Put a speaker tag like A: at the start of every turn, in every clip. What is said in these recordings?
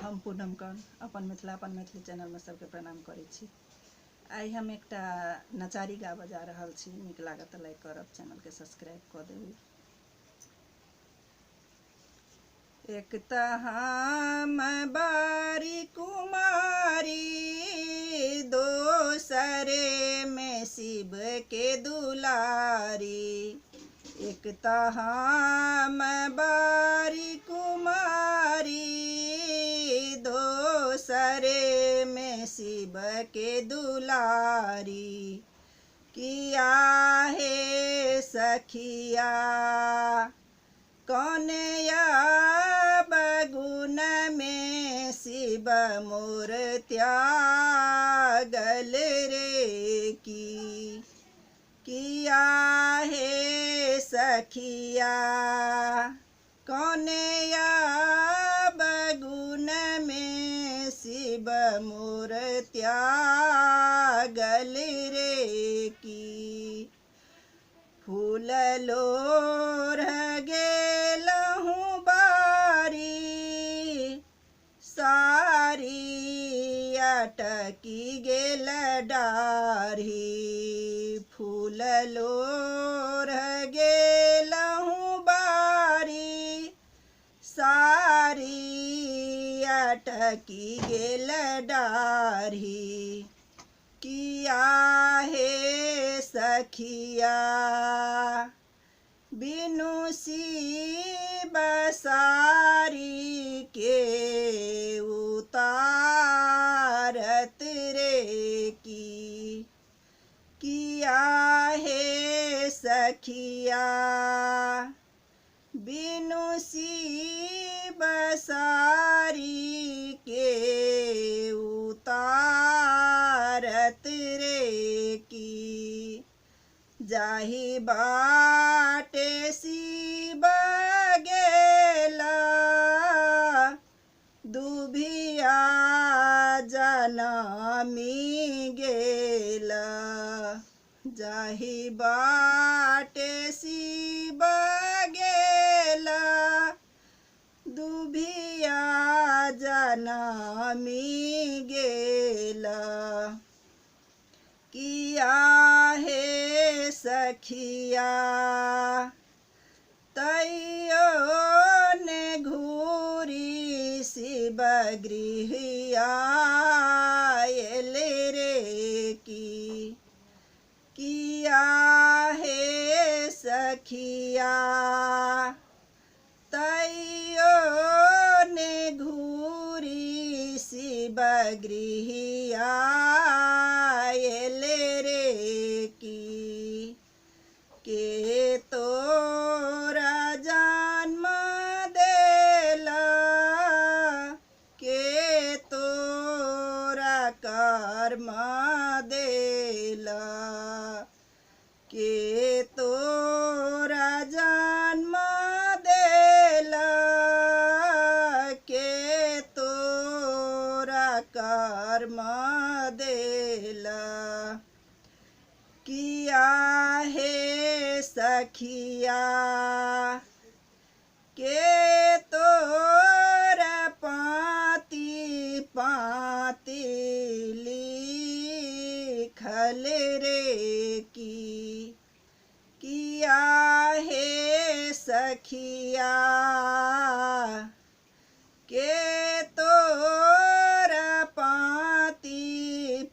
A: हम पूनम कौन अपन मिथिला अपन मैथिली चैनल में सबके प्रणाम करै छी। आई हम एकटा नचारी गाबऽ जा रहल छी। नीक लागत तऽ लाइक करब, चैनल के सब्सक्राइब कऽ देबै। एक तऽ हम बारी कुमारी, दोसरे में शिव के दुलारी। एक तऽ हम बारी कुमारी, दोसरे में शिव के दुलारी। किया हे सखिया कौनया बगुन में शिव मोर त्यागल रे की। किया हे सखिया कौनया बगुन में शिव मोर त्यागल रे की। फूल लोढ़ गेलहुँ बारी, सारी अटकी गेल डाढ़ी। फूल लोढ़ गेलहुँ बारी, सारी अटकी गेल डाढ़ी। किया हे सखिया बिनु शिव सारी के उतारत रे की। किया हे सखिया बिनु शिव सारी के उतारत रे की। जाहि बाटे शिव गेला, दुभिया जनमी गेला। जाहि बाटे शिव गेला, दुभिया जनमी गेला। किया हे सखिया तैयो ने घूरी शिव गृह आयल रे की। किया हे सखिया तैयो ने घूरी शिव गृह आयल रे की। के तोरा जन्म देला, के तोरा कर्म देला। के तोरा जन्म देला, के तोरा कर्म देला। किया हे सखिया के तोरा पाती पाती लिखल रे की। किया हे सखिया के तोरा पाती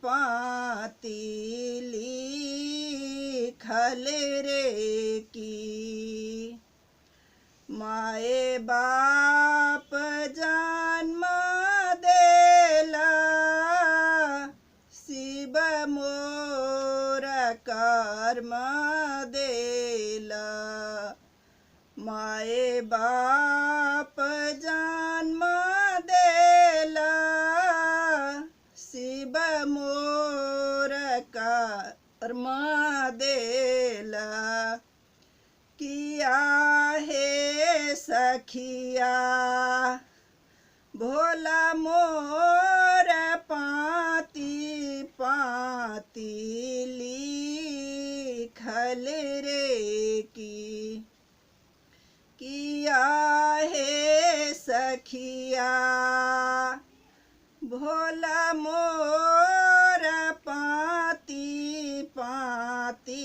A: पाती लिखल रे की। माए बाप जन्म देला, शिव मोर कर्म देला। माए बाप जन्म देला, शिव मोर कर्म देला। किया हे सखिया भोला मोर पाती पाती लिखल रे की। किया हे सखिया भोला मोर पाती पाती